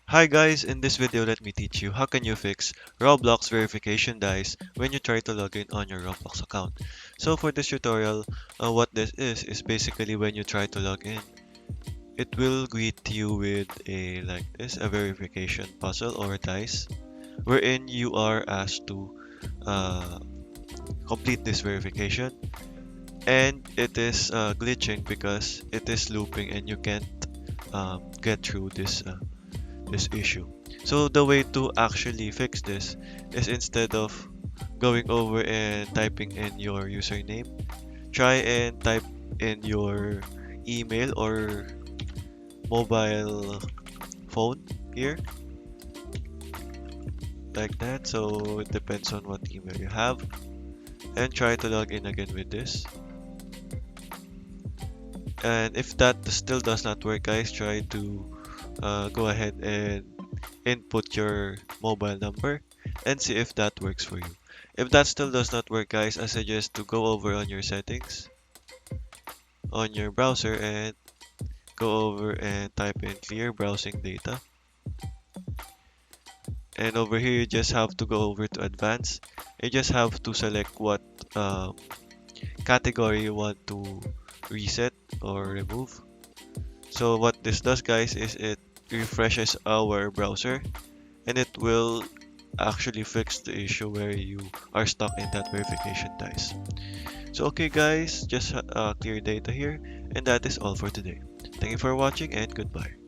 Hi guys, in this video let me teach you how can you fix Roblox verification dice when you try to log in on your Roblox account. So for this tutorial, what this is basically when you try to log in, it will greet you with a like this, a verification puzzle or dice, wherein you are asked to uh, complete this verification, and it is glitching because it is looping and you can't get through this issue. So the way to actually fix this is instead of going over and typing in your username, try and type in your email or mobile phone here, like that. So it depends on what email you have, and try to log in again with this. And if that still does not work, guys, try to go ahead and input your mobile number and see if that works for you. If that still does not work, guys, I suggest to go over on your settings on your browser and go over and type in clear browsing data. And over here, you just have to go over to advanced. You just have to select what category you want to reset or remove. So what this does, guys, is it refreshes our browser and it will actually fix the issue where you are stuck in that verification dice. So okay guys, just clear data here, and that is all for today. Thank you for watching and goodbye.